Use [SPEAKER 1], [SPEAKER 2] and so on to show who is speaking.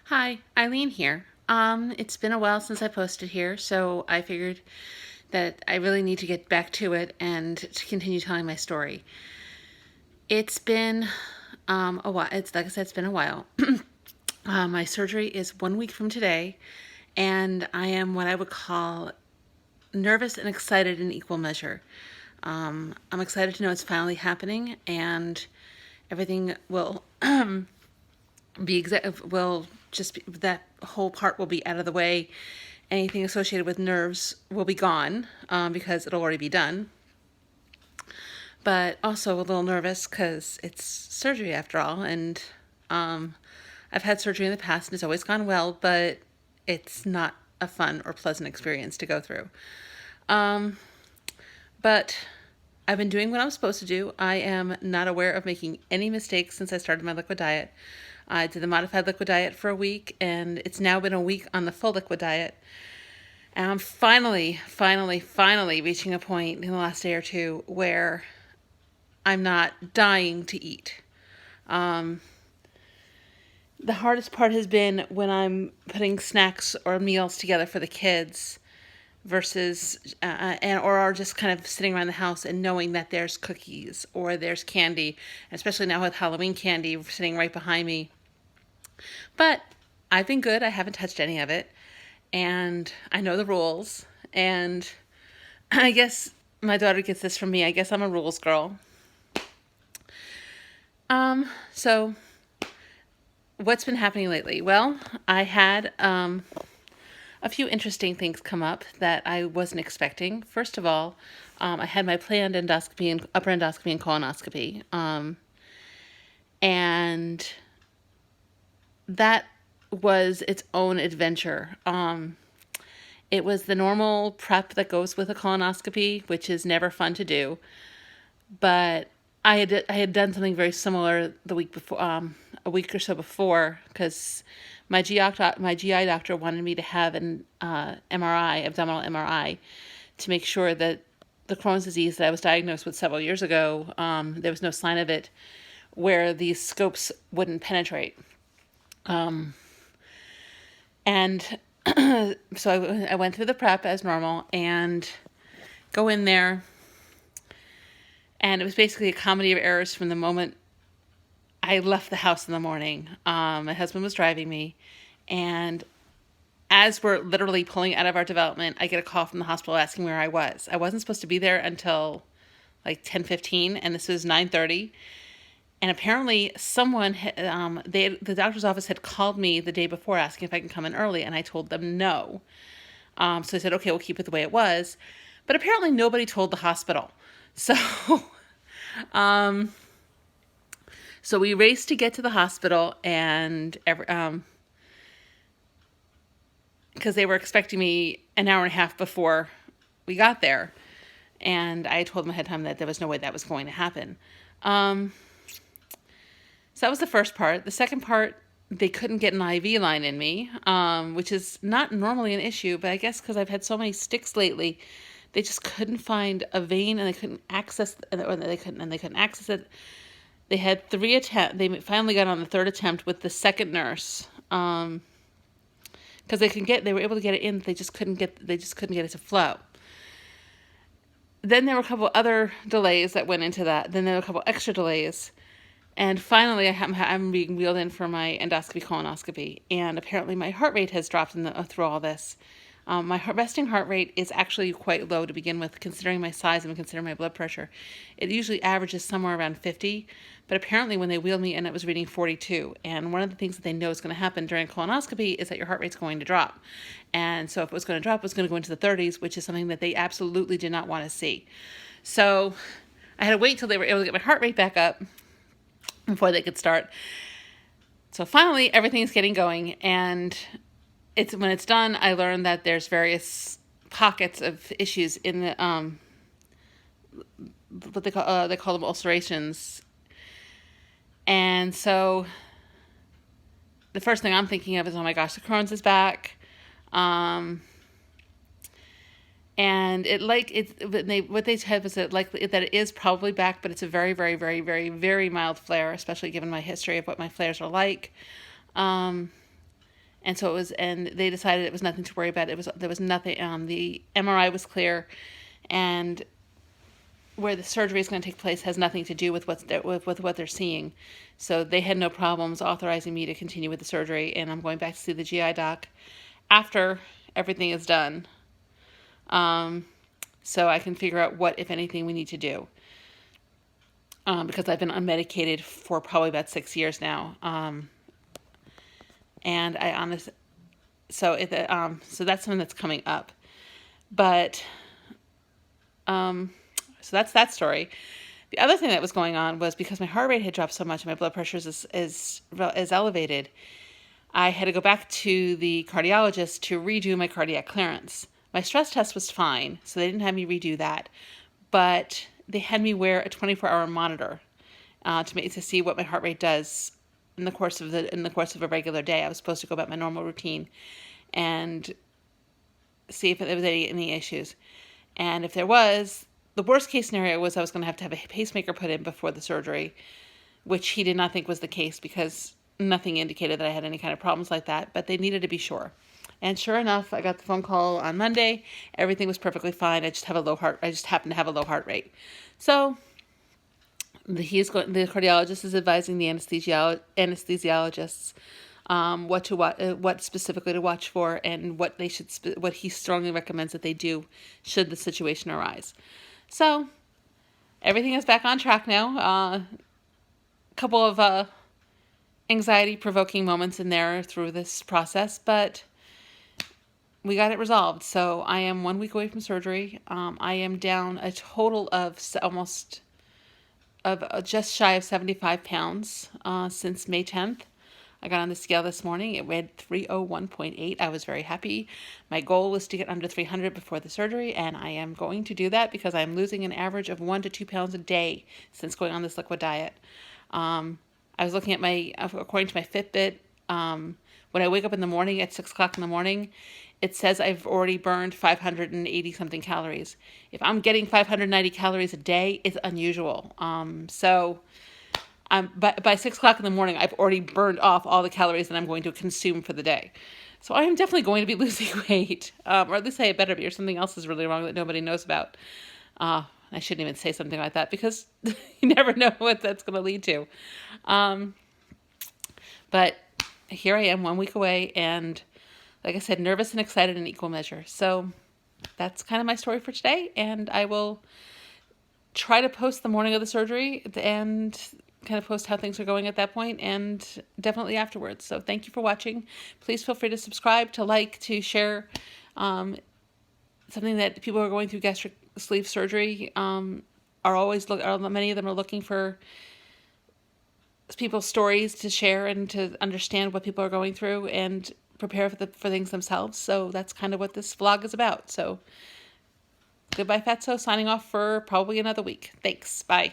[SPEAKER 1] Hi, Eileen here. It's been a while since I posted here, so I figured that I really need to get back to it and to continue telling my story. It's been a while. It's like I said, it's been a while. My surgery is 1 week from today, and I am what I would call nervous and excited in equal measure. I'm excited to know it's finally happening, and everything will will just be, that whole part will be out of the way. Anything associated with nerves will be gone because it'll already be done. But also a little nervous because it's surgery after all, and um, I've had surgery in the past and it's always gone well, but it's not a fun or pleasant experience to go through. Um, but I've been doing what I'm supposed to do. I am not aware of making any mistakes since I started my liquid diet. I did the modified liquid diet for a week, and it's now been a week on the full liquid diet. And I'm finally reaching a point in the last day or two where I'm not dying to eat. Um, the hardest part has been when I'm putting snacks or meals together for the kids versus or just kind of sitting around the house and knowing that there's cookies or there's candy, especially now with Halloween candy sitting right behind me. But I've been good. I haven't touched any of it, and I know the rules. And I guess my daughter gets this from me. I guess I'm a rules girl. So what's been happening lately? Well, I had a few interesting things come up that I wasn't expecting. First of all, I had my planned endoscopy and upper endoscopy and colonoscopy, and that was its own adventure. It was the normal prep that goes with a colonoscopy, which is never fun to do. But I had done something very similar the week before, a week or so before, because my GI doctor wanted me to have an MRI, abdominal MRI, to make sure that the Crohn's disease that I was diagnosed with several years ago, there was no sign of it where these scopes wouldn't penetrate. And so I went through the prep as normal and go in there. And it was basically a comedy of errors from the moment I left the house in the morning. My husband was driving me. And as we're literally pulling out of our development, I get a call from the hospital asking where I was. I wasn't supposed to be there until like 10:15, and this was 9:30. And apparently someone, the doctor's office had called me the day before asking if I can come in early, and I told them no. So I said, okay, we'll keep it the way it was. But apparently nobody told the hospital. So, so we raced to get to the hospital, and because they were expecting me an hour and a half before we got there. And I told them ahead of time that there was no way that was going to happen. So that was the first part. The second part, they couldn't get an IV line in me, which is not normally an issue, but I guess because I've had so many sticks lately, they just couldn't find a vein, and they couldn't access, or they couldn't access it. They had 3 attempts. They finally got on the 3rd attempt with the second nurse, because they were able to get it in. They just couldn't get it to flow. Then there were a couple other delays that went into that. Then there were a couple extra delays. And finally, I'm being wheeled in for my endoscopy colonoscopy. And apparently my heart rate has dropped through all this. My resting heart rate is actually quite low to begin with, considering my size and considering my blood pressure. It usually averages somewhere around 50. But apparently when they wheeled me in, it was reading 42. And one of the things that they know is going to happen during colonoscopy is that your heart rate's going to drop. And so if it was going to drop, it was going to go into the 30s, which is something that they absolutely did not want to see. So I had to wait till they were able to get my heart rate back up before they could start. So finally, everything's getting going, and when it's done, I learned that there's various pockets of issues in the what they call them ulcerations. And so the first thing I'm thinking of is, oh my gosh, the Crohn's is back. And what they said was that it is probably back, but it's a very, very, very, very, very mild flare, especially given my history of what my flares are like. And so it was, and they decided it was nothing to worry about. There was nothing. The MRI was clear, and where the surgery is going to take place has nothing to do with with what they're seeing. So they had no problems authorizing me to continue with the surgery, and I'm going back to see the GI doc after everything is done, so I can figure out what, if anything, we need to do. Because I've been unmedicated for probably about 6 years now, and I honestly, so that's something that's coming up, but so that's that story. The other thing that was going on was, because my heart rate had dropped so much and my blood pressure is elevated, I had to go back to the cardiologist to redo my cardiac clearance. My stress test was fine, so they didn't have me redo that, but they had me wear a 24-hour monitor to see what my heart rate does in the course of a regular day. I was supposed to go about my normal routine and see if there was any issues. And if there was, the worst case scenario was I was going to have a pacemaker put in before the surgery, which he did not think was the case because nothing indicated that I had any kind of problems like that, but they needed to be sure. And sure enough, I got the phone call on Monday. Everything was perfectly fine. I just happened to have a low heart rate. So the cardiologist is advising the anesthesiologists what specifically to watch for, and what he strongly recommends that they do should the situation arise. So everything is back on track now. A couple of anxiety-provoking moments in there through this process, but we got it resolved. So I am 1 week away from surgery. I am down a total of just shy of 75 pounds since May 10th. I got on the scale this morning. It read 301.8. I was very happy. My goal was to get under 300 before the surgery, and I am going to do that because I'm losing an average of 1 to 2 pounds a day since going on this liquid diet. I was looking at according to my Fitbit, when I wake up in the morning at 6 o'clock in the morning, it says I've already burned 580 something calories. If I'm getting 590 calories a day, it's unusual. So by 6 o'clock in the morning, I've already burned off all the calories that I'm going to consume for the day. So I am definitely going to be losing weight, or at least I better be, or something else is really wrong that nobody knows about. I shouldn't even say something like that because you never know what that's going to lead to. But here I am 1 week away, and like I said, nervous and excited in equal measure. So that's kind of my story for today, and I will try to post the morning of the surgery and kind of post how things are going at that point, and definitely afterwards. So thank you for watching. Please feel free to subscribe, to like, to share. Something that people who are going through gastric sleeve surgery many of them are looking for people's stories to share and to understand what people are going through and prepare for things themselves. So that's kind of what this vlog is about. So goodbye, Fatso, signing off for probably another week. Thanks. Bye.